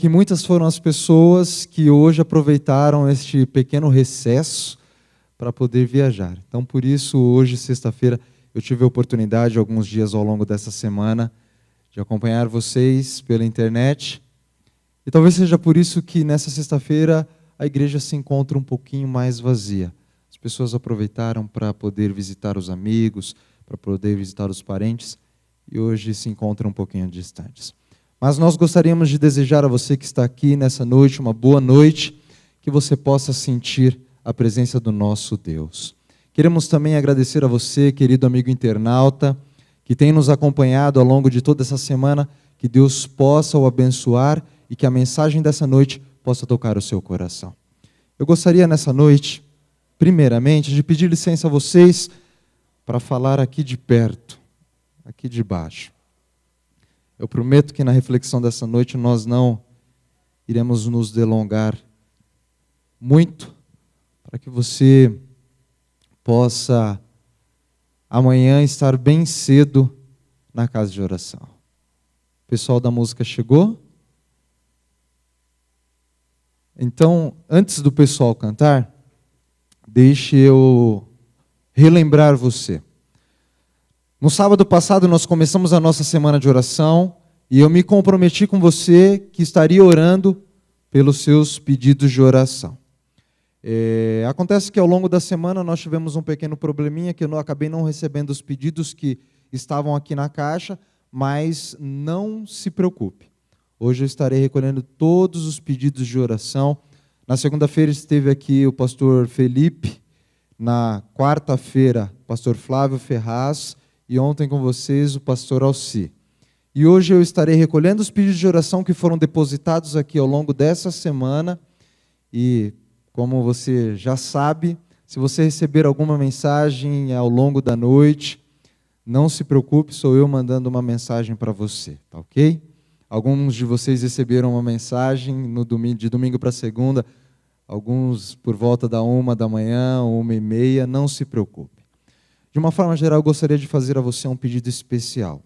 que muitas foram as pessoas que hoje aproveitaram este pequeno recesso para poder viajar. Então, por isso, hoje, sexta-feira, eu tive a oportunidade, alguns dias ao longo dessa semana, de acompanhar vocês pela internet. E talvez seja por isso que nessa sexta-feira a igreja se encontra um pouquinho mais vazia. As pessoas aproveitaram para poder visitar os amigos, para poder visitar os parentes, e hoje se encontram um pouquinho distantes. Mas nós gostaríamos de desejar a você que está aqui nessa noite, uma boa noite, que você possa sentir a presença do nosso Deus. Queremos também agradecer a você, querido amigo internauta, que tem nos acompanhado ao longo de toda essa semana, que Deus possa o abençoar e que a mensagem dessa noite possa tocar o seu coração. Eu gostaria nessa noite, primeiramente, de pedir licença a vocês para falar aqui de perto, aqui de baixo. Eu prometo que na reflexão dessa noite nós não iremos nos delongar muito, para que você possa amanhã estar bem cedo na casa de oração. O pessoal da música chegou? Então, antes do pessoal cantar, deixe eu relembrar você. No sábado passado nós começamos a nossa semana de oração e eu me comprometi com você que estaria orando pelos seus pedidos de oração. Acontece que ao longo da semana nós tivemos um pequeno probleminha que eu acabei não recebendo os pedidos que estavam aqui na caixa, mas não se preocupe. Hoje eu estarei recolhendo todos os pedidos de oração. Na segunda-feira esteve aqui o pastor Felipe, na quarta-feira o pastor Flávio Ferraz e ontem com vocês o pastor Alci. E hoje eu estarei recolhendo os pedidos de oração que foram depositados aqui ao longo dessa semana e, como você já sabe, se você receber alguma mensagem ao longo da noite, não se preocupe, sou eu mandando uma mensagem para você, tá ok? Alguns de vocês receberam uma mensagem de domingo para segunda, alguns por volta da 1 da manhã, 1h30, não se preocupe. De uma forma geral, eu gostaria de fazer a você um pedido especial.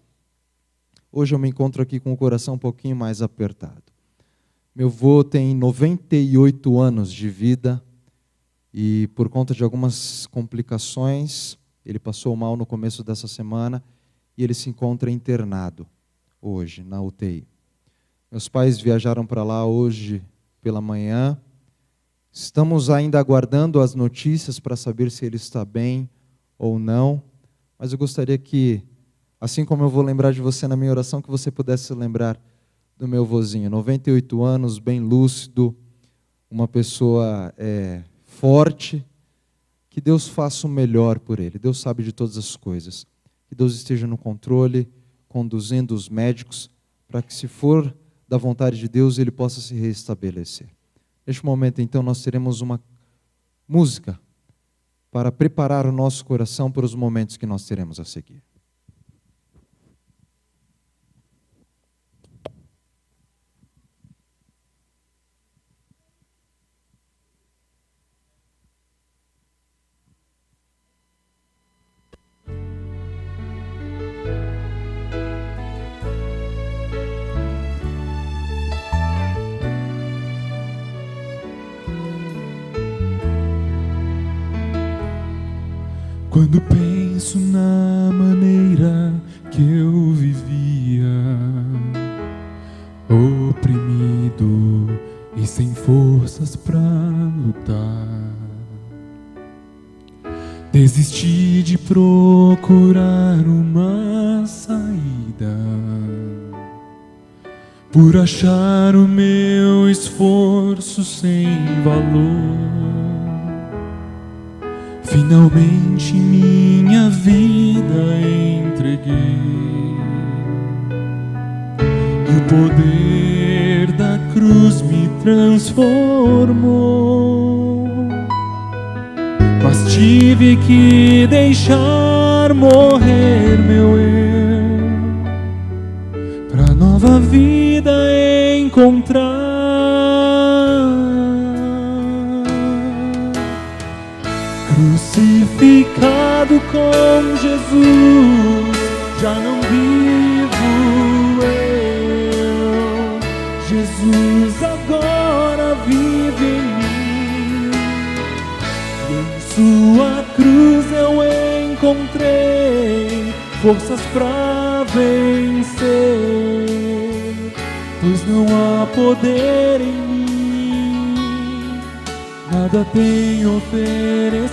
Hoje eu me encontro aqui com o coração um pouquinho mais apertado. Meu avô tem 98 anos de vida e por conta de algumas complicações, ele passou mal no começo dessa semana e ele se encontra internado hoje na UTI. Meus pais viajaram para lá hoje pela manhã. Estamos ainda aguardando as notícias para saber se ele está bem ou não, mas eu gostaria que, assim como eu vou lembrar de você na minha oração, que você pudesse lembrar do meu vozinho, 98 anos, bem lúcido, uma pessoa forte, que Deus faça o melhor por ele. Deus sabe de todas as coisas. Que Deus esteja no controle, conduzindo os médicos, para que, se for da vontade de Deus, ele possa se restabelecer. Neste momento, então, nós teremos uma música para preparar o nosso coração para os momentos que nós teremos a seguir. Quando penso na maneira que eu vivia, oprimido e sem forças pra lutar, desisti de procurar uma saída, por achar o meu esforço sem valor. Finalmente minha vida entreguei e o poder da cruz me transformou. Mas tive que deixar morrer meu eu pra nova vida encontrar. Crucificado com Jesus, já não vivo eu, Jesus Jesus agora vive em mim. E em sua cruz eu encontrei forças pra vencer, pois não há poder em mim, nada tenho a oferecer,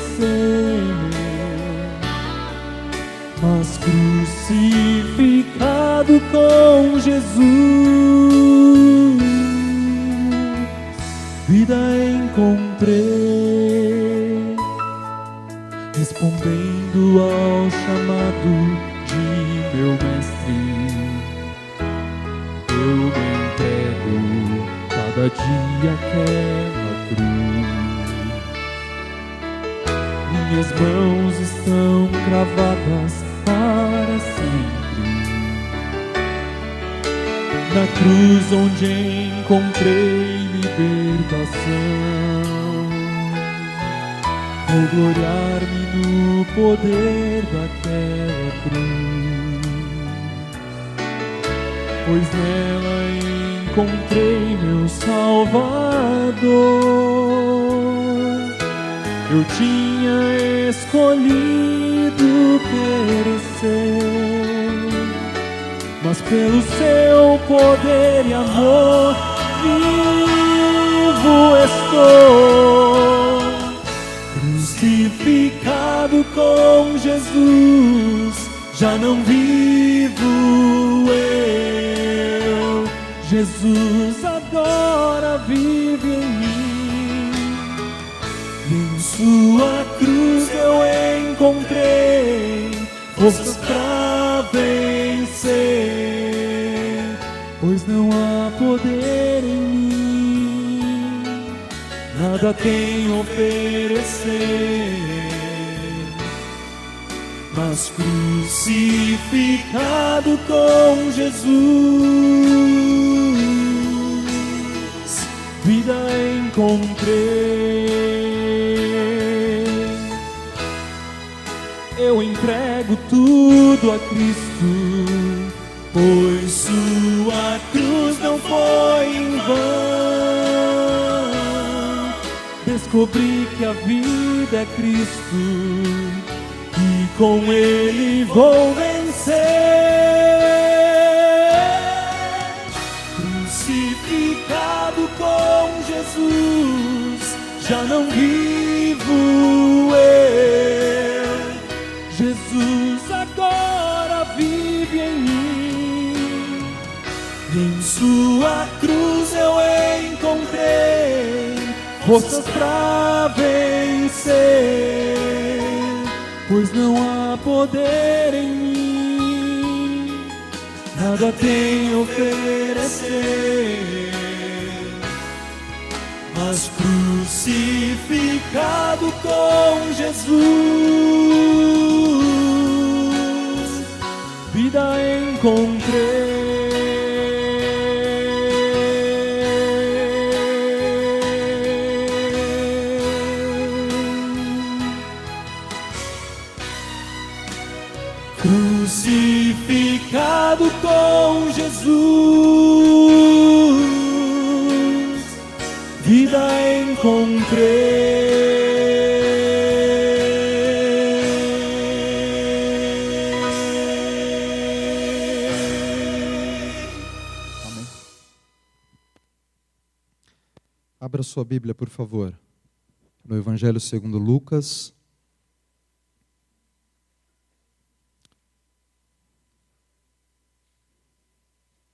mas crucificado com Jesus, vida encontrei, respondendo ao chamado de meu mestre. Eu me entrego cada dia àquela cruz. Minhas mãos estão cravadas para sempre na cruz onde encontrei libertação. Vou gloriar-me no poder daquela cruz, pois nela encontrei meu Salvador. Eu tinha escolhido perecer, mas pelo seu poder e amor vivo estou, crucificado com Jesus. Já não vivo eu, Jesus agora vive em mim. E em sua cruz eu encontrei forças pra vencer, pois não há poder em mim, nada tenho a oferecer, mas crucificado com Jesus, vida encontrei. Eu entrego tudo a Cristo, pois sua cruz não foi em vão. Descobri que a vida é Cristo e com Ele vou vencer. Crucificado com Jesus, já não vivo eu, Jesus agora vive em mim. E em sua cruz eu encontrei forças pra vencer, pois não há poder em mim, nada tenho a oferecer, mas crucificado com Jesus, vida encontrei. Crucificado com Jesus, vida encontrei. Amém. Abra sua Bíblia, por favor, no Evangelho segundo Lucas.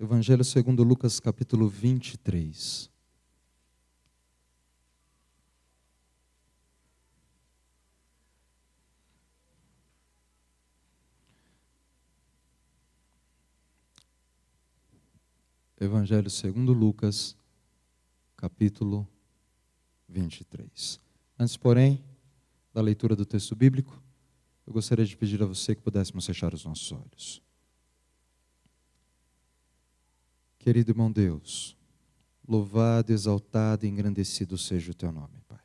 Evangelho segundo Lucas, capítulo 23. Evangelho segundo Lucas, capítulo 23. Antes, porém, da leitura do texto bíblico, eu gostaria de pedir a você que pudéssemos fechar os nossos olhos. Querido irmão Deus, louvado, exaltado e engrandecido seja o teu nome, Pai.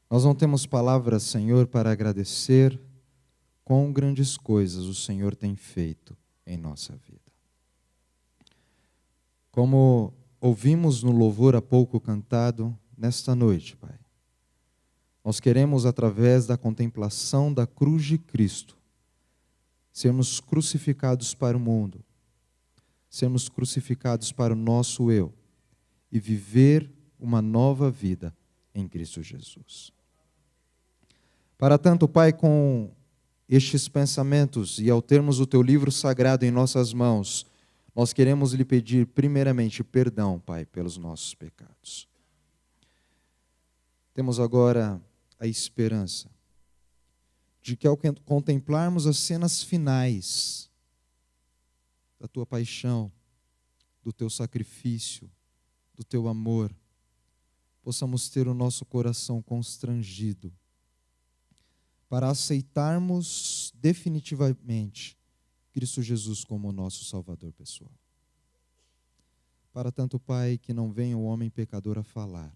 Nós não temos palavras, Senhor, para agradecer quão grandes coisas o Senhor tem feito em nossa vida. Como ouvimos no louvor há pouco cantado nesta noite, Pai. Nós queremos, através da contemplação da cruz de Cristo, sermos crucificados para o mundo, sermos crucificados para o nosso eu e viver uma nova vida em Cristo Jesus. Para tanto, Pai, com estes pensamentos e ao termos o Teu livro sagrado em nossas mãos, nós queremos lhe pedir primeiramente perdão, Pai, pelos nossos pecados. Temos agora a esperança de que ao contemplarmos as cenas finais da Tua paixão, do Teu sacrifício, do Teu amor, possamos ter o nosso coração constrangido para aceitarmos definitivamente Cristo Jesus como nosso Salvador pessoal. Para tanto, Pai, que não venha o homem pecador a falar,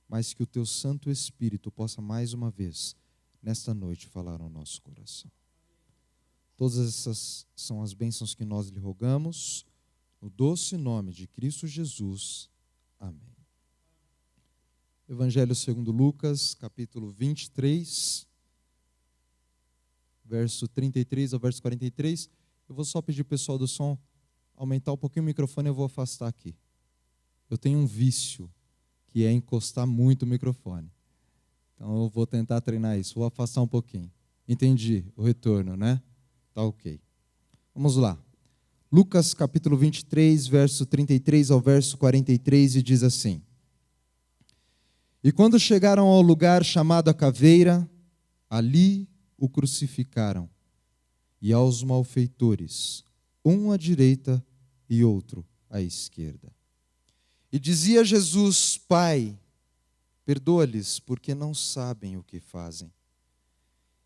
mas que o Teu Santo Espírito possa mais uma vez, nesta noite, falar ao nosso coração. Todas essas são as bênçãos que nós lhe rogamos, no doce nome de Cristo Jesus. Amém. Evangelho segundo Lucas, capítulo 23, verso 33 ao verso 43. Eu vou só pedir ao pessoal do som aumentar um pouquinho o microfone, eu vou afastar aqui. Eu tenho um vício, que é encostar muito o microfone. Então eu vou tentar treinar isso, vou afastar um pouquinho. Entendi o retorno, né? Tá ok. Vamos lá. Lucas capítulo 23, verso 33 ao verso 43, e diz assim: E quando chegaram ao lugar chamado a Caveira, ali o crucificaram, e aos malfeitores, um à direita e outro à esquerda. E dizia Jesus: Pai, perdoa-lhes, porque não sabem o que fazem.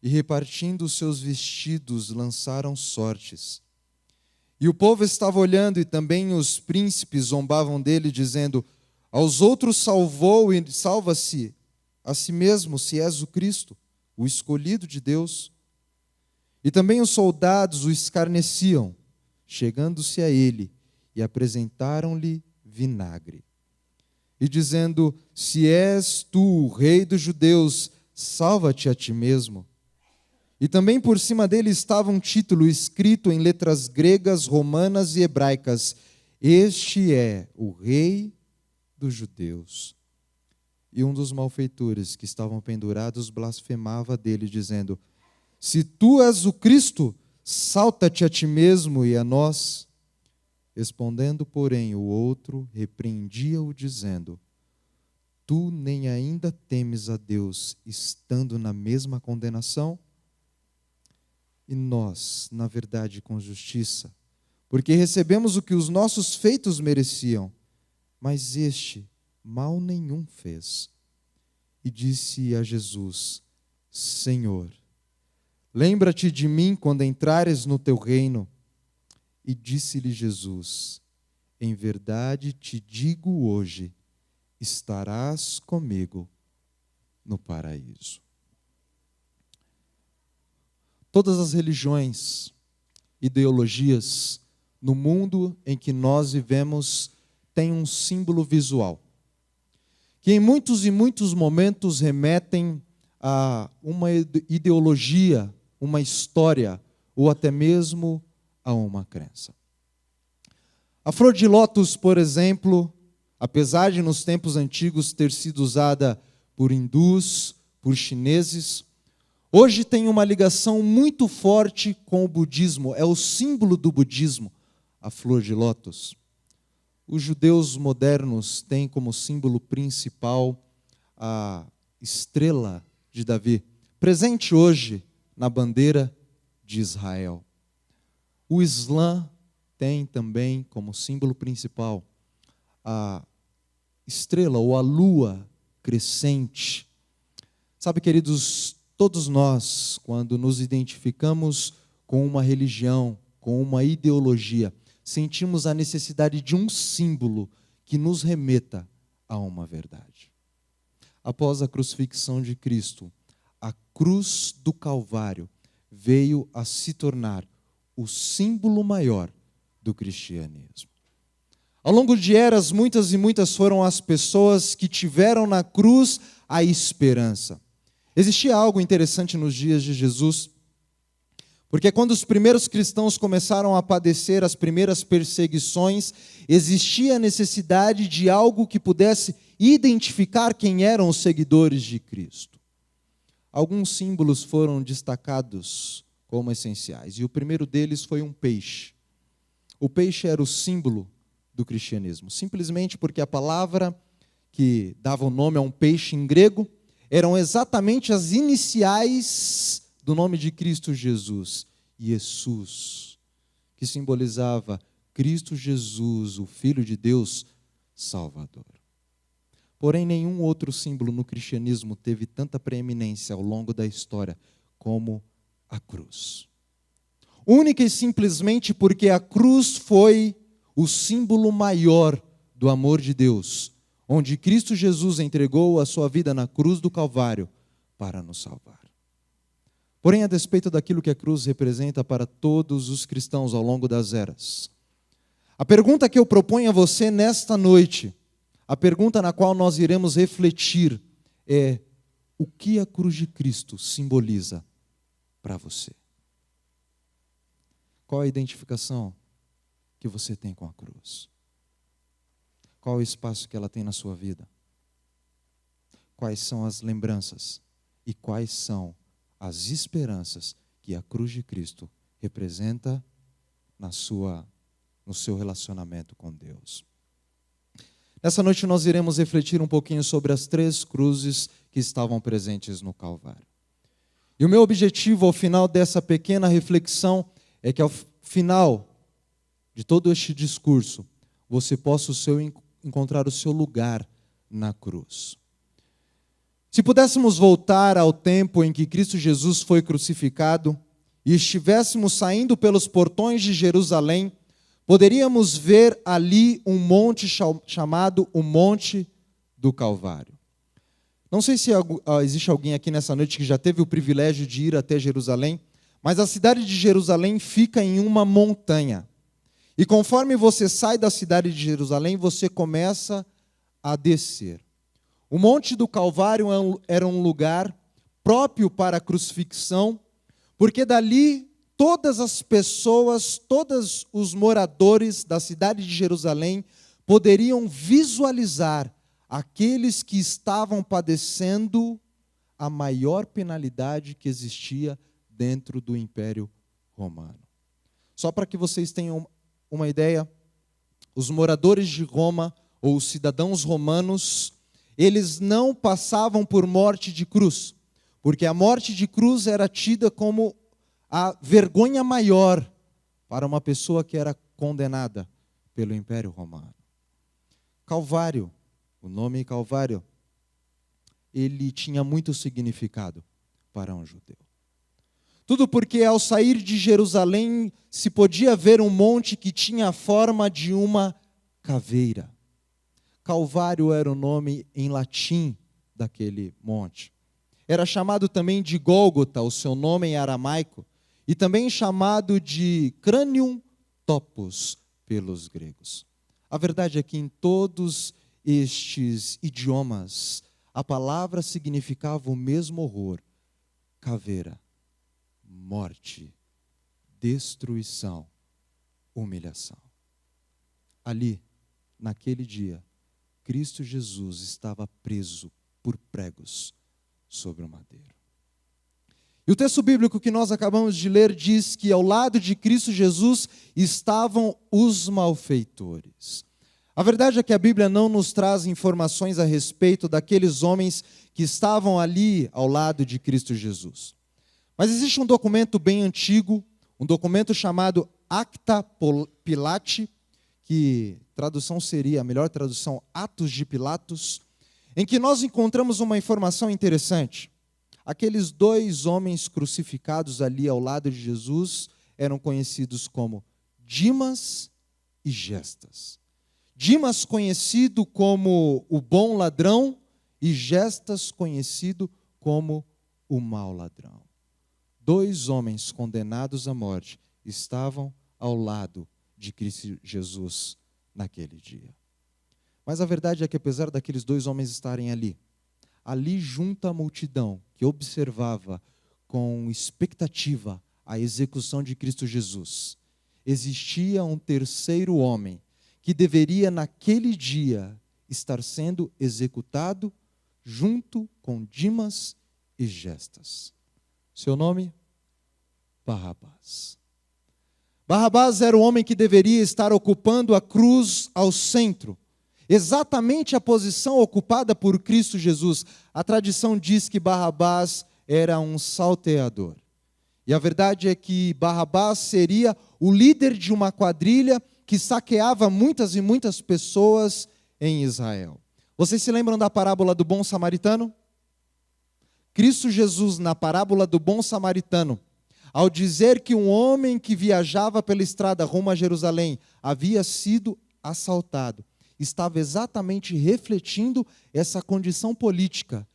E repartindo os seus vestidos, lançaram sortes. E o povo estava olhando, e também os príncipes zombavam dele, dizendo: Aos outros salvou e salva-se a si mesmo, se és o Cristo, o escolhido de Deus. E também os soldados o escarneciam, chegando-se a ele, e apresentaram-lhe vinagre. E dizendo: Se és tu o rei dos judeus, salva-te a ti mesmo. E também por cima dele estava um título escrito em letras gregas, romanas e hebraicas: Este é o rei dos judeus. E um dos malfeitores que estavam pendurados blasfemava dele, dizendo: Se tu és o Cristo, salta-te a ti mesmo e a nós. Respondendo, porém, o outro repreendia-o, dizendo: Tu nem ainda temes a Deus, estando na mesma condenação? E nós, na verdade, com justiça, porque recebemos o que os nossos feitos mereciam, mas este mal nenhum fez. E disse a Jesus: Senhor, lembra-te de mim quando entrares no teu reino. E disse-lhe Jesus: Em verdade te digo hoje, estarás comigo no paraíso. Todas as religiões, ideologias no mundo em que nós vivemos têm um símbolo visual, que em muitos e muitos momentos remetem a uma ideologia, uma história, ou até mesmo a uma crença. A flor de lótus, por exemplo, apesar de nos tempos antigos ter sido usada por hindus, por chineses, hoje tem uma ligação muito forte com o budismo, é o símbolo do budismo, a flor de lótus. Os judeus modernos têm como símbolo principal a estrela de Davi, presente hoje na bandeira de Israel. O Islã tem também como símbolo principal a estrela ou a lua crescente. Sabe, queridos, todos nós, quando nos identificamos com uma religião, com uma ideologia, sentimos a necessidade de um símbolo que nos remeta a uma verdade. Após a crucifixão de Cristo, a cruz do Calvário veio a se tornar o símbolo maior do cristianismo. Ao longo de eras, muitas e muitas foram as pessoas que tiveram na cruz a esperança. Existia algo interessante nos dias de Jesus, porque quando os primeiros cristãos começaram a padecer as primeiras perseguições, existia a necessidade de algo que pudesse identificar quem eram os seguidores de Cristo. Alguns símbolos foram destacados como essenciais, e o primeiro deles foi um peixe. O peixe era o símbolo do cristianismo, simplesmente porque a palavra que dava o nome a um peixe em grego eram exatamente as iniciais do nome de Cristo Jesus, Jesus, que simbolizava Cristo Jesus, o Filho de Deus, Salvador. Porém, nenhum outro símbolo no cristianismo teve tanta preeminência ao longo da história como a cruz. Única e simplesmente porque a cruz foi o símbolo maior do amor de Deus, onde Cristo Jesus entregou a sua vida na cruz do Calvário para nos salvar. Porém, a despeito daquilo que a cruz representa para todos os cristãos ao longo das eras, a pergunta que eu proponho a você nesta noite, a pergunta na qual nós iremos refletir é: o que a cruz de Cristo simboliza para você? Qual a identificação que você tem com a cruz? Qual o espaço que ela tem na sua vida? Quais são as lembranças e quais são as esperanças que a cruz de Cristo representa no seu relacionamento com Deus? Nessa noite nós iremos refletir um pouquinho sobre as 3 cruzes que estavam presentes no Calvário. E o meu objetivo ao final dessa pequena reflexão é que ao final de todo este discurso, você possa encontrar o seu lugar na cruz. Se pudéssemos voltar ao tempo em que Cristo Jesus foi crucificado e estivéssemos saindo pelos portões de Jerusalém, poderíamos ver ali um monte chamado o Monte do Calvário. Não sei se existe alguém aqui nessa noite que já teve o privilégio de ir até Jerusalém, mas a cidade de Jerusalém fica em uma montanha. E conforme você sai da cidade de Jerusalém, você começa a descer. O Monte do Calvário era um lugar próprio para a crucifixão, porque dali todas as pessoas, todos os moradores da cidade de Jerusalém poderiam visualizar aqueles que estavam padecendo a maior penalidade que existia dentro do Império Romano. Só para que vocês tenham uma ideia, os moradores de Roma, ou os cidadãos romanos, eles não passavam por morte de cruz, porque a morte de cruz era tida como a vergonha maior para uma pessoa que era condenada pelo Império Romano. Calvário, o nome Calvário, ele tinha muito significado para um judeu. Tudo porque ao sair de Jerusalém se podia ver um monte que tinha a forma de uma caveira. Calvário era o nome em latim daquele monte. Era chamado também de Gólgota, o seu nome em aramaico, e também chamado de Crânium Topos pelos gregos. A verdade é que em todos estes idiomas, a palavra significava o mesmo horror: caveira, morte, destruição, humilhação. Ali, naquele dia, Cristo Jesus estava preso por pregos sobre o madeiro. E o texto bíblico que nós acabamos de ler diz que ao lado de Cristo Jesus estavam os malfeitores. A verdade é que a Bíblia não nos traz informações a respeito daqueles homens que estavam ali ao lado de Cristo Jesus. Mas existe um documento bem antigo, um documento chamado Acta Pilati, que tradução seria, a melhor tradução, Atos de Pilatos, em que nós encontramos uma informação interessante. Aqueles 2 homens crucificados ali ao lado de Jesus eram conhecidos como Dimas e Gestas. Dimas conhecido como o bom ladrão e Gestas conhecido como o mau ladrão. 2 homens condenados à morte estavam ao lado de Cristo Jesus naquele dia. Mas a verdade é que apesar daqueles 2 homens estarem ali junto à multidão que observava com expectativa a execução de Cristo Jesus, existia um terceiro homem que deveria naquele dia estar sendo executado junto com Dimas e Gestas. Seu nome? Barrabás. Barrabás era o homem que deveria estar ocupando a cruz ao centro, exatamente a posição ocupada por Cristo Jesus. A tradição diz que Barrabás era um salteador. E a verdade é que Barrabás seria o líder de uma quadrilha que saqueava muitas e muitas pessoas em Israel. Vocês se lembram da parábola do bom samaritano? Cristo Jesus, na parábola do bom samaritano, ao dizer que um homem que viajava pela estrada rumo a Jerusalém havia sido assaltado, estava exatamente refletindo essa condição política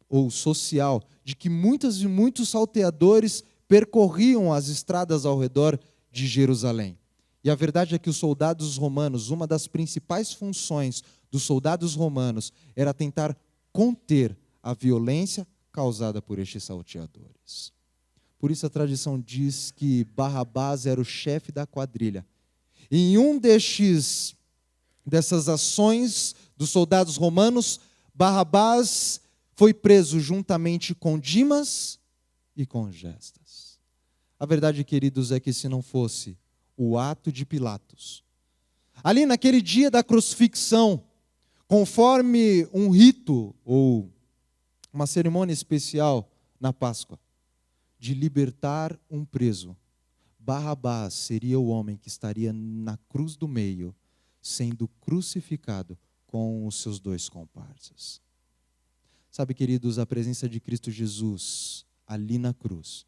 ou social, de que muitos e muitos salteadores percorriam as estradas ao redor de Jerusalém. E a verdade é que os soldados romanos, uma das principais funções dos soldados romanos era tentar conter a violência causada por estes salteadores. Por isso a tradição diz que Barrabás era o chefe da quadrilha. E em um dessas ações dos soldados romanos, Barrabás foi preso juntamente com Dimas e com Gestas. A verdade, queridos, é que se não fosse o ato de Pilatos, ali naquele dia da crucifixão, conforme um rito ou uma cerimônia especial na Páscoa, de libertar um preso, Barrabás seria o homem que estaria na cruz do meio, sendo crucificado com os seus 2 comparsas. Sabe, queridos, a presença de Cristo Jesus ali na cruz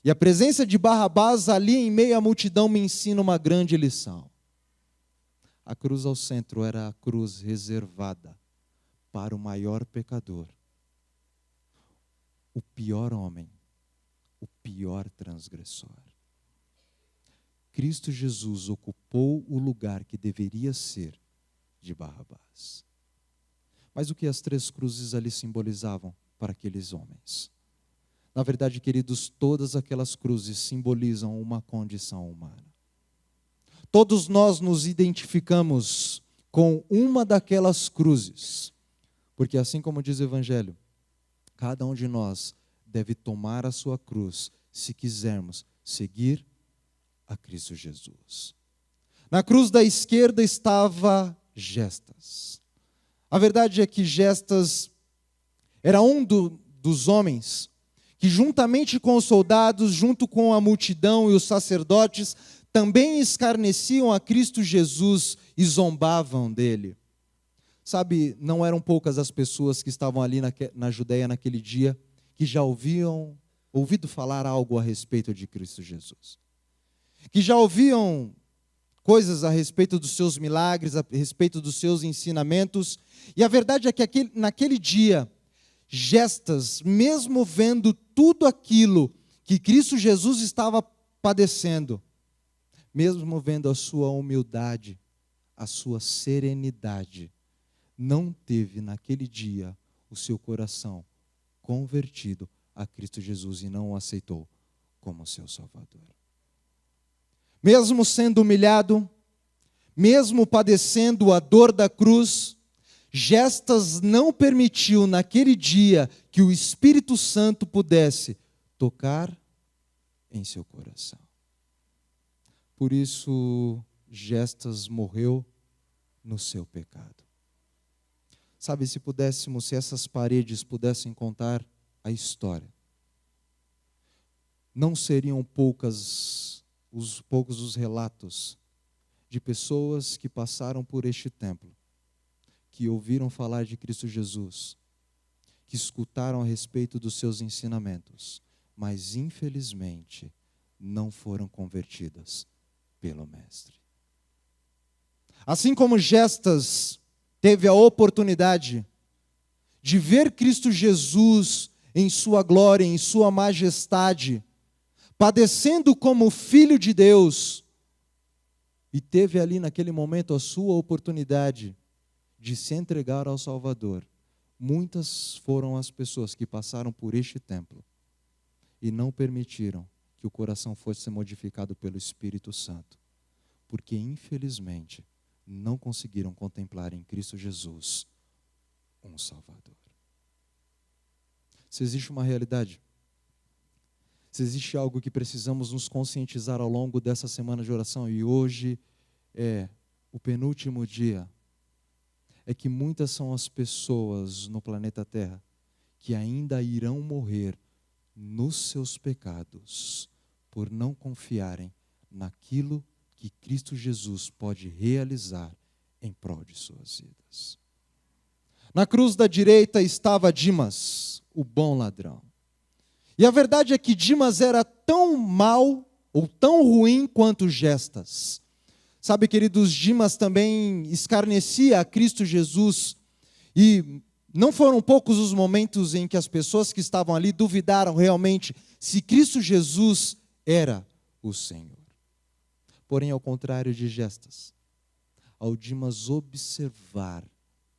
e a presença de Barrabás ali em meio à multidão me ensina uma grande lição. A cruz ao centro era a cruz reservada para o maior pecador, o pior homem, o pior transgressor. Cristo Jesus ocupou o lugar que deveria ser de Barrabás. Mas o que as 3 cruzes ali simbolizavam para aqueles homens? Na verdade, queridos, todas aquelas cruzes simbolizam uma condição humana. Todos nós nos identificamos com uma daquelas cruzes, porque assim como diz o Evangelho, cada um de nós deve tomar a sua cruz se quisermos seguir a Cristo Jesus. Na cruz da esquerda estava Gestas. A verdade é que Gestas era um dos homens que juntamente com os soldados, junto com a multidão e os sacerdotes, também escarneciam a Cristo Jesus e zombavam dele. Sabe, não eram poucas as pessoas que estavam ali na Judéia naquele dia, que já ouvido falar algo a respeito de Cristo Jesus. Que já ouviam coisas a respeito dos seus milagres, a respeito dos seus ensinamentos. E a verdade é que naquele dia, Gestas, mesmo vendo tudo aquilo que Cristo Jesus estava padecendo, mesmo vendo a sua humildade, a sua serenidade, não teve naquele dia o seu coração convertido a Cristo Jesus e não o aceitou como seu Salvador. Mesmo sendo humilhado, mesmo padecendo a dor da cruz, Gestas não permitiu naquele dia que o Espírito Santo pudesse tocar em seu coração. Por isso, Gestas morreu no seu pecado. Sabe, se essas paredes pudessem contar a história, não seriam poucos os relatos de pessoas que passaram por este templo, que ouviram falar de Cristo Jesus, que escutaram a respeito dos seus ensinamentos, mas infelizmente não foram convertidas pelo Mestre. Assim como Gestas teve a oportunidade de ver Cristo Jesus em sua glória, em sua majestade, padecendo como Filho de Deus, e teve ali naquele momento a sua oportunidade de se entregar ao Salvador, muitas foram as pessoas que passaram por este templo e não permitiram que o coração fosse modificado pelo Espírito Santo, porque infelizmente não conseguiram contemplar em Cristo Jesus um Salvador. Se existe uma realidade, se existe algo que precisamos nos conscientizar ao longo dessa semana de oração, e hoje é o penúltimo dia, é que muitas são as pessoas no planeta Terra que ainda irão morrer nos seus pecados, por não confiarem naquilo que Cristo Jesus pode realizar em prol de suas vidas. Na cruz da direita estava Dimas, o bom ladrão. E a verdade é que Dimas era tão mau ou tão ruim quanto Gestas. Sabe, queridos, Dimas também escarnecia a Cristo Jesus, e não foram poucos os momentos em que as pessoas que estavam ali duvidaram realmente se Cristo Jesus era o Senhor. Porém, ao contrário de Gestas, ao Dimas observar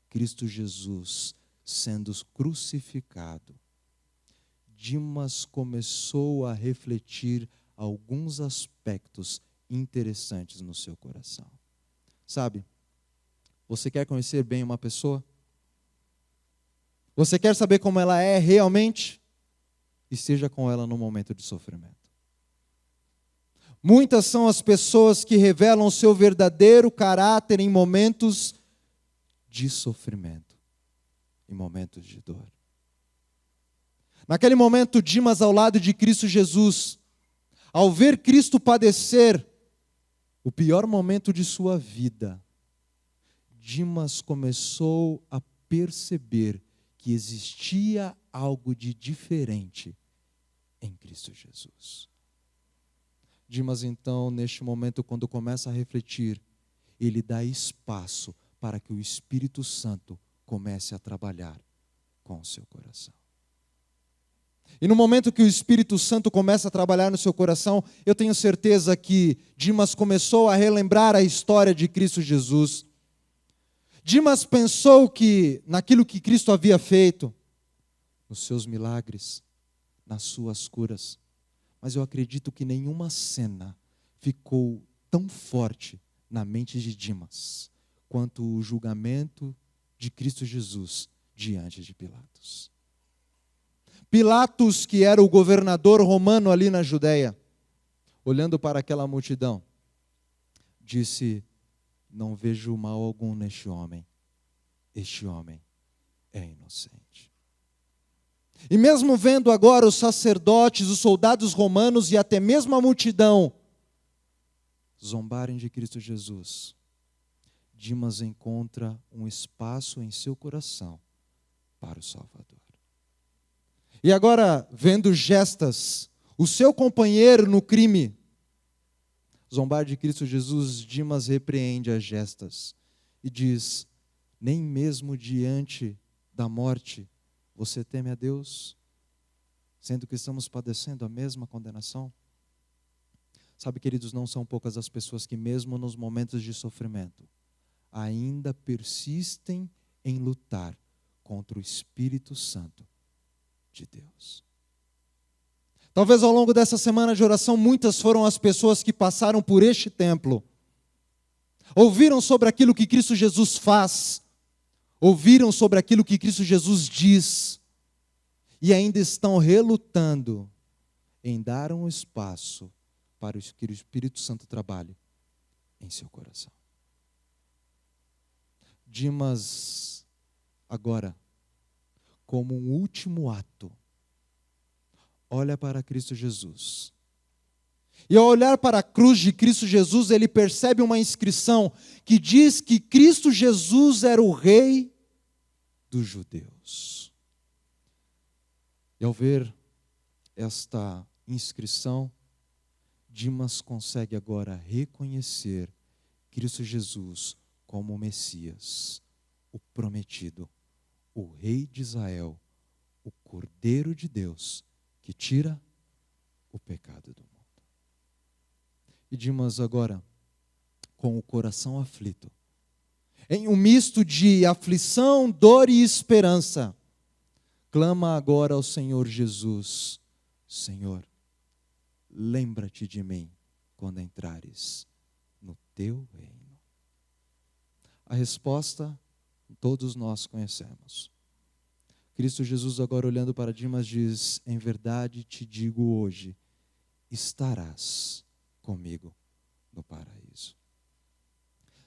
Cristo Jesus sendo crucificado, Dimas começou a refletir alguns aspectos interessantes no seu coração. Sabe, você quer conhecer bem uma pessoa? Você quer saber como ela é realmente? Esteja com ela no momento de sofrimento. Muitas são as pessoas que revelam o seu verdadeiro caráter em momentos de sofrimento, em momentos de dor. Naquele momento, Dimas, ao lado de Cristo Jesus, ao ver Cristo padecer o pior momento de sua vida, Dimas começou a perceber que existia algo de diferente em Cristo Jesus. Dimas, então, neste momento, quando começa a refletir, ele dá espaço para que o Espírito Santo comece a trabalhar com o seu coração. E no momento que o Espírito Santo começa a trabalhar no seu coração, eu tenho certeza que Dimas começou a relembrar a história de Cristo Jesus. Dimas pensou que naquilo que Cristo havia feito, nos seus milagres, nas suas curas, mas eu acredito que nenhuma cena ficou tão forte na mente de Dimas quanto o julgamento de Cristo Jesus diante de Pilatos. Pilatos, que era o governador romano ali na Judéia, olhando para aquela multidão, disse: não vejo mal algum neste homem, este homem é inocente. E mesmo vendo agora os sacerdotes, os soldados romanos e até mesmo a multidão zombarem de Cristo Jesus, Dimas encontra um espaço em seu coração para o Salvador. E agora, vendo Gestas, o seu companheiro no crime, zombar de Cristo Jesus, Dimas repreende a Gestas e diz: nem mesmo diante da morte você teme a Deus, sendo que estamos padecendo a mesma condenação? Sabe, queridos, não são poucas as pessoas que mesmo nos momentos de sofrimento ainda persistem em lutar contra o Espírito Santo de Deus. Talvez ao longo dessa semana de oração, muitas foram as pessoas que passaram por este templo, ouviram sobre aquilo que Cristo Jesus faz, ouviram sobre aquilo que Cristo Jesus diz, e ainda estão relutando em dar um espaço para que o Espírito Santo trabalhe em seu coração. Dimas, agora, como um último ato, olha para Cristo Jesus. E ao olhar para a cruz de Cristo Jesus, ele percebe uma inscrição que diz que Cristo Jesus era o Rei dos judeus. E ao ver esta inscrição, Dimas consegue agora reconhecer Cristo Jesus como o Messias, o prometido, o Rei de Israel, o Cordeiro de Deus, que tira o pecado do mundo. E Dimas agora com o coração aflito, em um misto de aflição, dor e esperança, clama agora ao Senhor Jesus: Senhor, lembra-te de mim quando entrares no teu reino. A resposta todos nós conhecemos. Cristo Jesus agora olhando para Dimas diz: em verdade te digo hoje, estarás comigo no paraíso.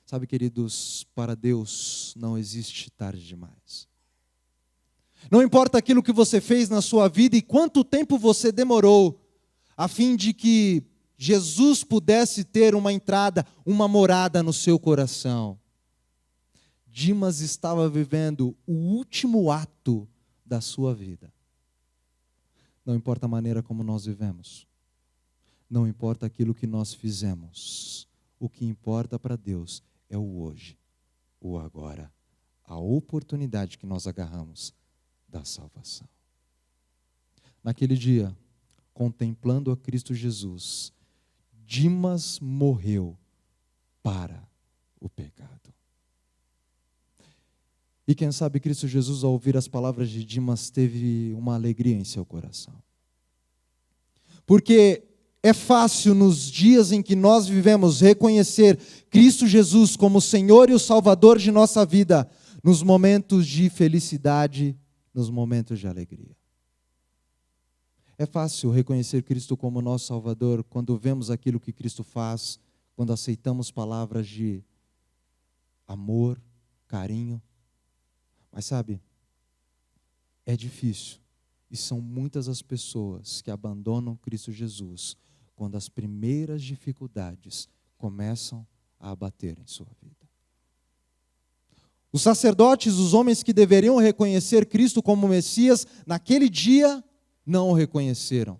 Sabe, queridos, para Deus não existe tarde demais. Não importa aquilo que você fez na sua vida e quanto tempo você demorou, a fim de que Jesus pudesse ter uma entrada, uma morada no seu coração. Dimas estava vivendo o último ato da sua vida. Não importa a maneira como nós vivemos. Não importa aquilo que nós fizemos. O que importa para Deus é o hoje, o agora, a oportunidade que nós agarramos da salvação. Naquele dia, contemplando a Cristo Jesus, Dimas morreu para o pecado. E quem sabe Cristo Jesus, ao ouvir as palavras de Dimas, teve uma alegria em seu coração. Porque é fácil nos dias em que nós vivemos reconhecer Cristo Jesus como o Senhor e o Salvador de nossa vida, nos momentos de felicidade, nos momentos de alegria. É fácil reconhecer Cristo como nosso Salvador quando vemos aquilo que Cristo faz, quando aceitamos palavras de amor, carinho. Mas sabe, é difícil, e são muitas as pessoas que abandonam Cristo Jesus quando as primeiras dificuldades começam a abater em sua vida. Os sacerdotes, os homens que deveriam reconhecer Cristo como Messias, naquele dia não o reconheceram.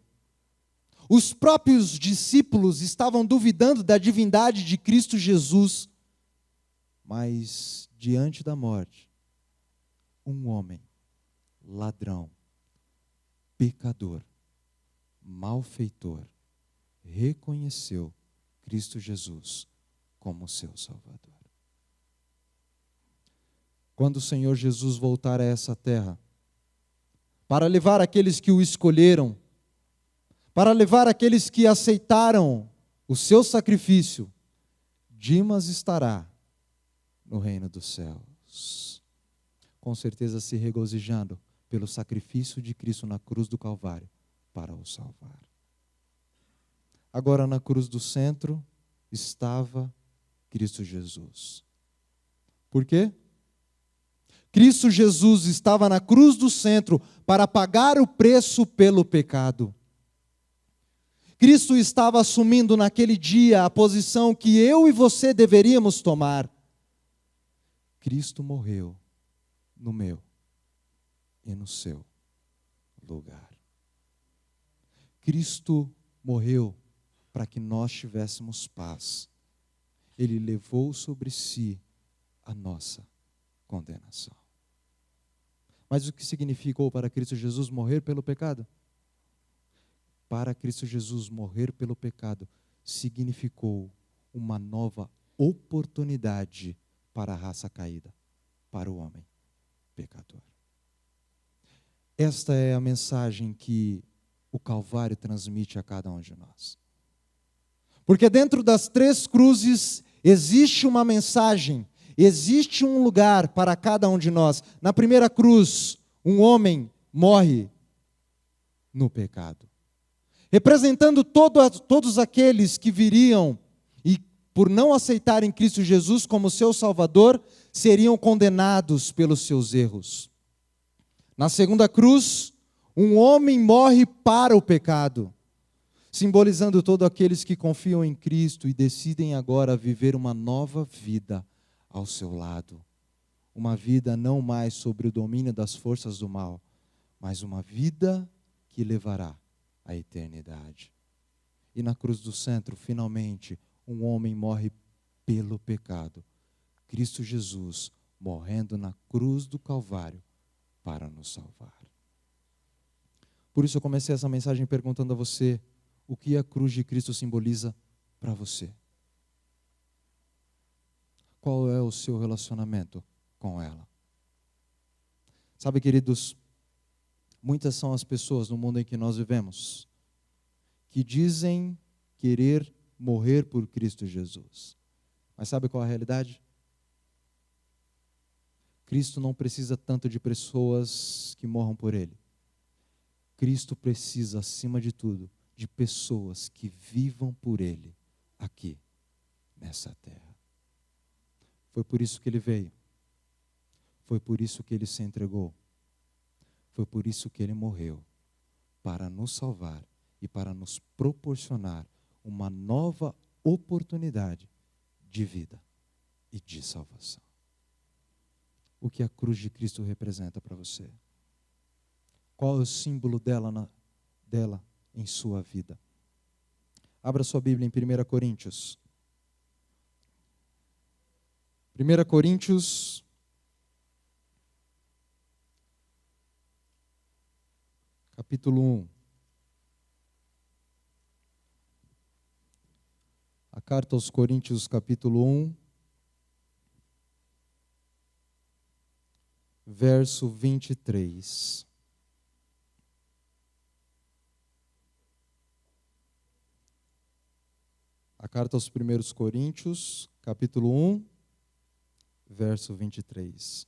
Os próprios discípulos estavam duvidando da divindade de Cristo Jesus, mas diante da morte, um homem, ladrão, pecador, malfeitor, reconheceu Cristo Jesus como seu Salvador. Quando o Senhor Jesus voltar a essa terra, para levar aqueles que o escolheram, para levar aqueles que aceitaram o seu sacrifício, Dimas estará no reino dos céus, com certeza se regozijando pelo sacrifício de Cristo na cruz do Calvário para o salvar. Agora na cruz do centro estava Cristo Jesus. Por quê? Cristo Jesus estava na cruz do centro para pagar o preço pelo pecado. Cristo estava assumindo naquele dia a posição que eu e você deveríamos tomar. Cristo morreu no meu e no seu lugar. Cristo morreu para que nós tivéssemos paz. Ele levou sobre si a nossa condenação. Mas o que significou para Cristo Jesus morrer pelo pecado? Para Cristo Jesus morrer pelo pecado, significou uma nova oportunidade para a raça caída, para o homem pecador. Esta é a mensagem que o Calvário transmite a cada um de nós. Porque dentro das três cruzes existe uma mensagem, existe um lugar para cada um de nós. Na primeira cruz, um homem morre no pecado, representando todos aqueles que viriam e, por não aceitarem Cristo Jesus como seu Salvador, seriam condenados pelos seus erros. Na segunda cruz, um homem morre para o pecado, simbolizando todos aqueles que confiam em Cristo e decidem agora viver uma nova vida ao seu lado. Uma vida não mais sobre o domínio das forças do mal, mas uma vida que levará à eternidade. E na cruz do centro, finalmente, um homem morre pelo pecado. Cristo Jesus morrendo na cruz do Calvário para nos salvar. Por isso eu comecei essa mensagem perguntando a você: o que a cruz de Cristo simboliza para você? Qual é o seu relacionamento com ela? Sabe, queridos, muitas são as pessoas no mundo em que nós vivemos que dizem querer morrer por Cristo Jesus. Mas sabe qual é a realidade? Cristo não precisa tanto de pessoas que morram por Ele. Cristo precisa, acima de tudo, de pessoas que vivam por Ele aqui, nessa terra. Foi por isso que Ele veio. Foi por isso que Ele se entregou. Foi por isso que Ele morreu, para nos salvar e para nos proporcionar uma nova oportunidade de vida e de salvação. O que a cruz de Cristo representa para você? Qual é o símbolo dela em sua vida? Abra sua Bíblia em 1 Coríntios. 1 Coríntios, capítulo 1. A carta aos Coríntios, capítulo 1, verso 23. A carta aos 1 Coríntios, capítulo 1, verso 23.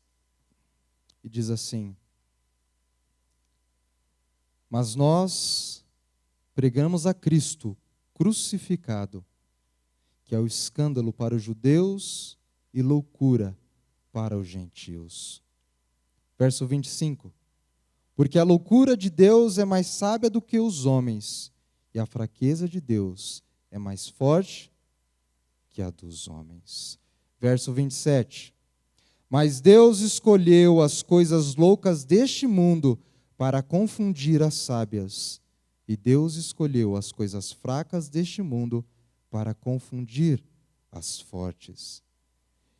E diz assim: Mas nós pregamos a Cristo crucificado, que é o escândalo para os judeus e loucura para os gentios. Verso 25. Porque a loucura de Deus é mais sábia do que os homens, e a fraqueza de Deus é mais forte que a dos homens. Verso 27. Mas Deus escolheu as coisas loucas deste mundo para confundir as sábias, e Deus escolheu as coisas fracas deste mundo para confundir as fortes.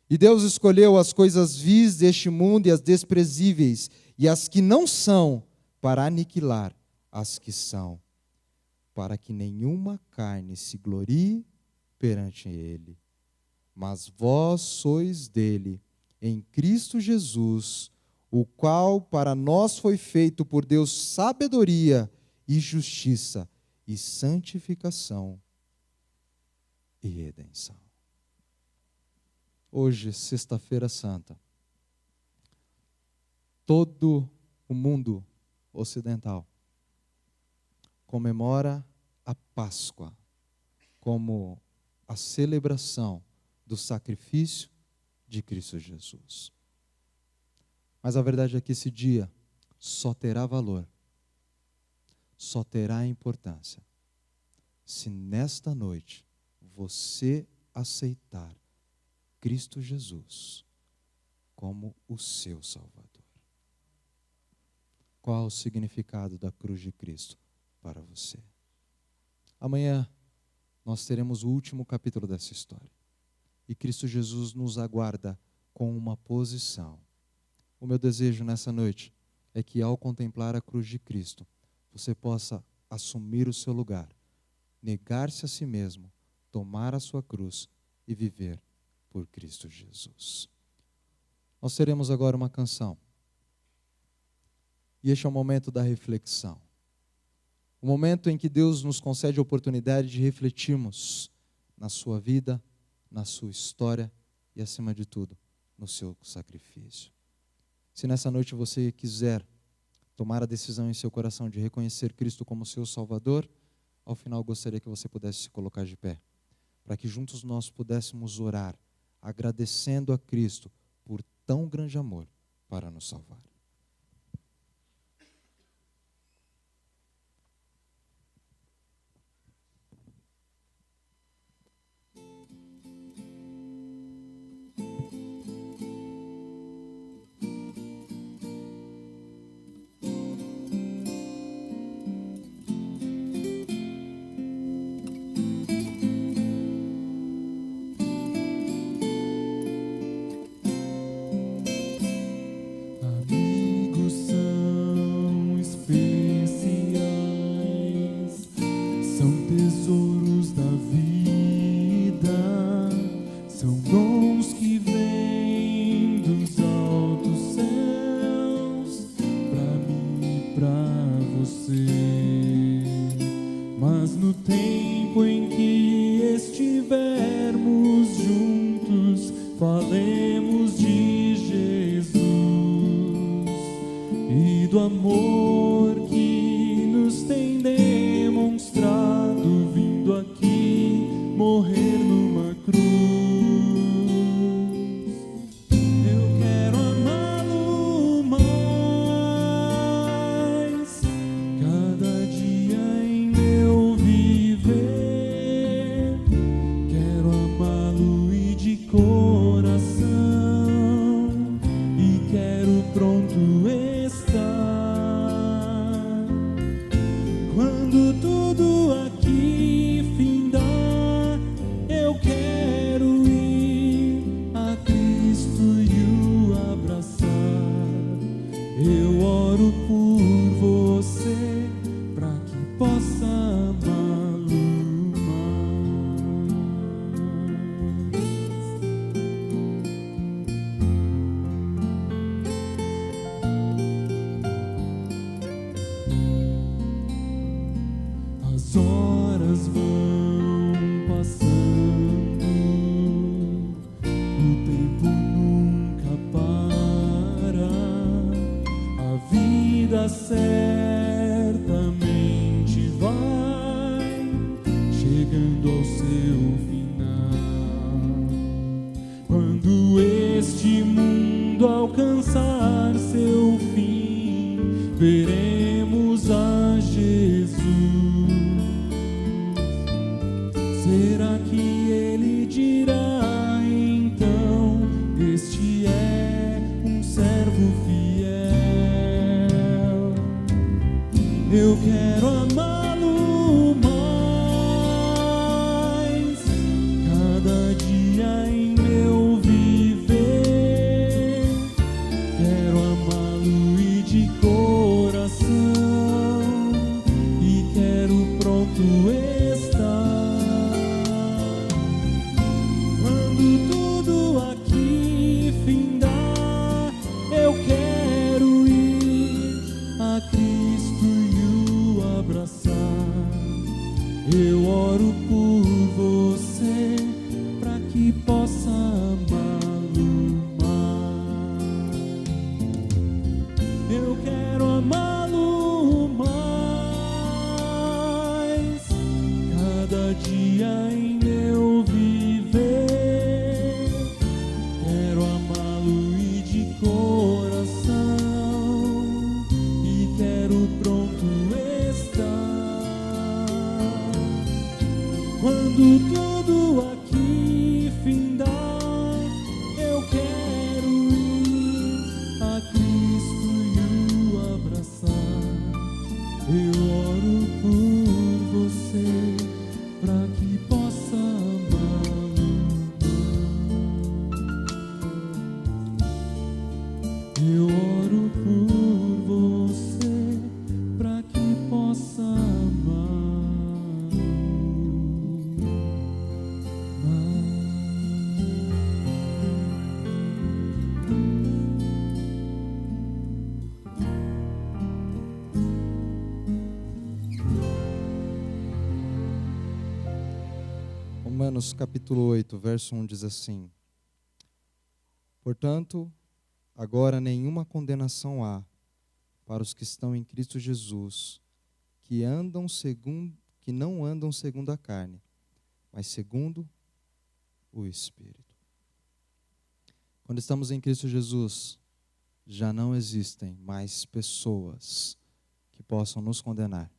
E Deus escolheu as coisas vis deste mundo e as desprezíveis, e as que não são, para aniquilar as que são, para que nenhuma carne se glorie perante Ele. Mas vós sois dele, em Cristo Jesus, o qual para nós foi feito por Deus sabedoria e justiça e santificação e redenção. Hoje, sexta-feira santa, todo o mundo ocidental comemora a Páscoa como a celebração do sacrifício de Cristo Jesus. Mas a verdade é que esse dia só terá valor, só terá importância, se nesta noite você aceitar Cristo Jesus como o seu Salvador. Qual o significado da cruz de Cristo para você? Amanhã nós teremos o último capítulo dessa história. E Cristo Jesus nos aguarda com uma posição. O meu desejo nessa noite é que ao contemplar a cruz de Cristo, você possa assumir o seu lugar, negar-se a si mesmo, tomar a sua cruz e viver por Cristo Jesus. Nós teremos agora uma canção. E este é o momento da reflexão. O momento em que Deus nos concede a oportunidade de refletirmos na sua vida, na sua história e, acima de tudo, no seu sacrifício. Se nessa noite você quiser tomar a decisão em seu coração de reconhecer Cristo como seu Salvador, ao final eu gostaria que você pudesse se colocar de pé, para que juntos nós pudéssemos orar, agradecendo a Cristo por tão grande amor para nos salvar. A do amor que nos tem demonstrado, vindo aqui morrer numa cruz. Eu quero amá-lo mais, cada dia em meu viver. Quero amá-lo e de coração, e quero pronto estar. Quando tudo aqui findar, eu quero ir a Cristo e o abraçar. Eu oro por você, para que possa amá-lo mais. As horas vão passando, o tempo nunca para. A vida certamente vai chegando ao seu final. Quando este mundo alcançar seu fim, veremos a Jesus. Será que ele dirá então: este é um servo fiel? Eu quero amá-lo mais, cada dia em meu viver. Quero amá-lo e de coração, e quero pronto estar. Quando tudo aqui findar, eu quero ir a Cristo e o abraçar. Eu oro por você, para que possa amá-lo mais. Eu quero amá-lo mais, cada dia em meu viver. Quero amá-lo e de coração, e quero pronto estar. Quando tudo aqui findar, eu quero ir a Cristo e o abraçar. Eu oro por você, para que possa amá-lo mais. Eu oro por você, para que possa amá-lo mais. Romanos capítulo 8, verso 1 diz assim: portanto, agora nenhuma condenação há para os que estão em Cristo Jesus, que não andam segundo a carne, mas segundo o Espírito. Quando estamos em Cristo Jesus, já não existem mais pessoas que possam nos condenar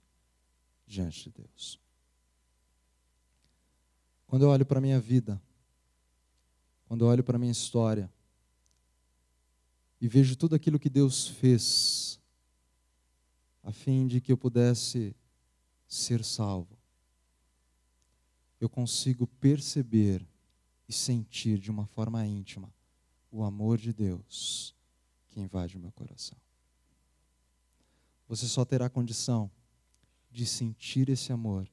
diante de Deus. Quando eu olho para a minha vida, quando eu olho para a minha história, e vejo tudo aquilo que Deus fez, a fim de que eu pudesse ser salvo, eu consigo perceber e sentir de uma forma íntima o amor de Deus que invade o meu coração. Você só terá condição de sentir esse amor,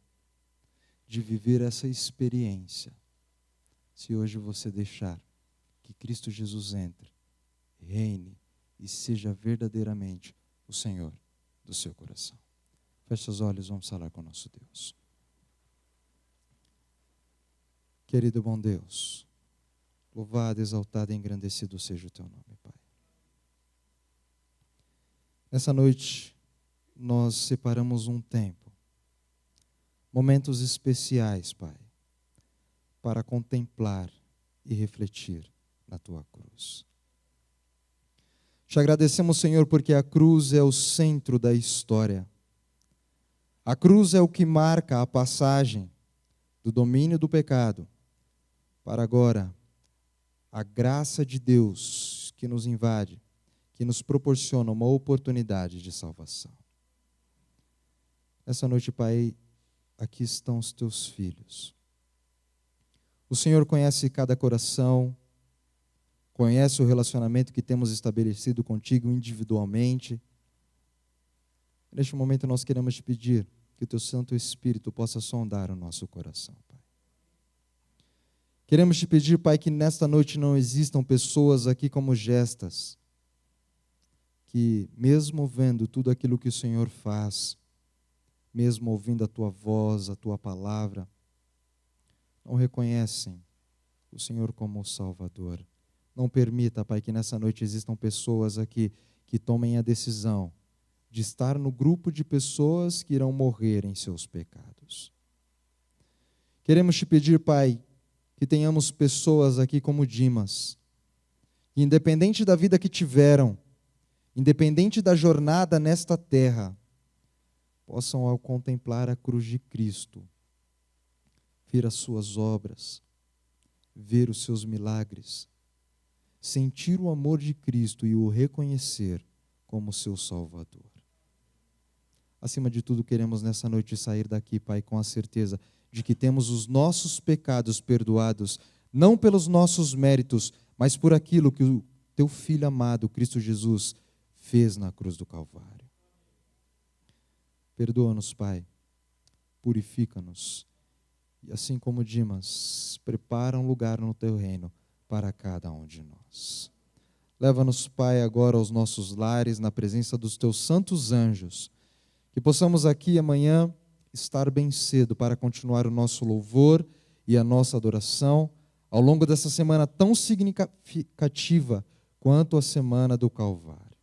de viver essa experiência, se hoje você deixar que Cristo Jesus entre, reine e seja verdadeiramente o Senhor do seu coração. Feche seus olhos, vamos falar com o nosso Deus. Querido e bom Deus, louvado, exaltado e engrandecido seja o teu nome, Pai. Nessa noite, nós separamos um tempo, momentos especiais, Pai, para contemplar e refletir na Tua cruz. Te agradecemos, Senhor, porque a cruz é o centro da história. A cruz é o que marca a passagem do domínio do pecado para agora a graça de Deus que nos invade, que nos proporciona uma oportunidade de salvação. Nessa noite, Pai, aqui estão os Teus filhos. O Senhor conhece cada coração, conhece o relacionamento que temos estabelecido contigo individualmente. Neste momento nós queremos te pedir que o Teu Santo Espírito possa sondar o nosso coração, Pai. Queremos te pedir, Pai, que nesta noite não existam pessoas aqui como gestas, que mesmo vendo tudo aquilo que o Senhor faz, mesmo ouvindo a Tua voz, a Tua palavra, não reconhecem o Senhor como o Salvador. Não permita, Pai, que nessa noite existam pessoas aqui que tomem a decisão de estar no grupo de pessoas que irão morrer em seus pecados. Queremos te pedir, Pai, que tenhamos pessoas aqui como Dimas, que independente da vida que tiveram, independente da jornada nesta terra, possam, ao contemplar a cruz de Cristo, ver as suas obras, ver os seus milagres, sentir o amor de Cristo e o reconhecer como seu Salvador. Acima de tudo, queremos nessa noite sair daqui, Pai, com a certeza de que temos os nossos pecados perdoados, não pelos nossos méritos, mas por aquilo que o Teu Filho amado, Cristo Jesus, fez na cruz do Calvário. Perdoa-nos, Pai, purifica-nos, e assim como Dimas, prepara um lugar no Teu reino para cada um de nós. Leva-nos, Pai, agora aos nossos lares, na presença dos Teus santos anjos, que possamos aqui amanhã estar bem cedo para continuar o nosso louvor e a nossa adoração ao longo dessa semana tão significativa quanto a semana do Calvário.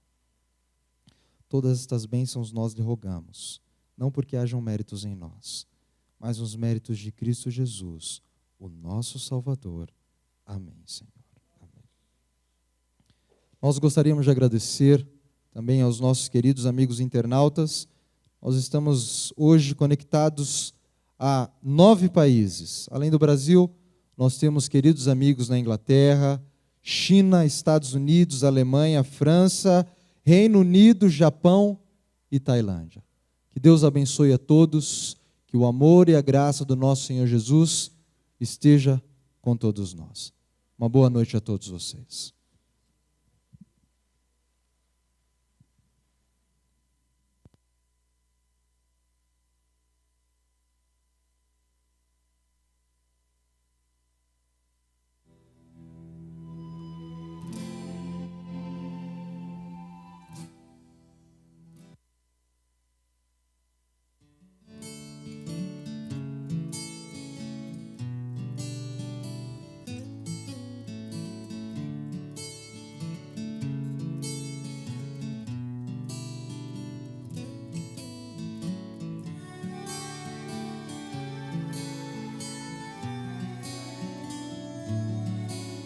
Todas estas bênçãos nós lhe rogamos, não porque hajam méritos em nós, mas os méritos de Cristo Jesus, o nosso Salvador. Amém, Senhor. Amém. Nós gostaríamos de agradecer também aos nossos queridos amigos internautas. Nós estamos hoje conectados a 9 países. Além do Brasil, nós temos queridos amigos na Inglaterra, China, Estados Unidos, Alemanha, França, Reino Unido, Japão e Tailândia. Que Deus abençoe a todos, que o amor e a graça do nosso Senhor Jesus esteja com todos nós. Uma boa noite a todos vocês.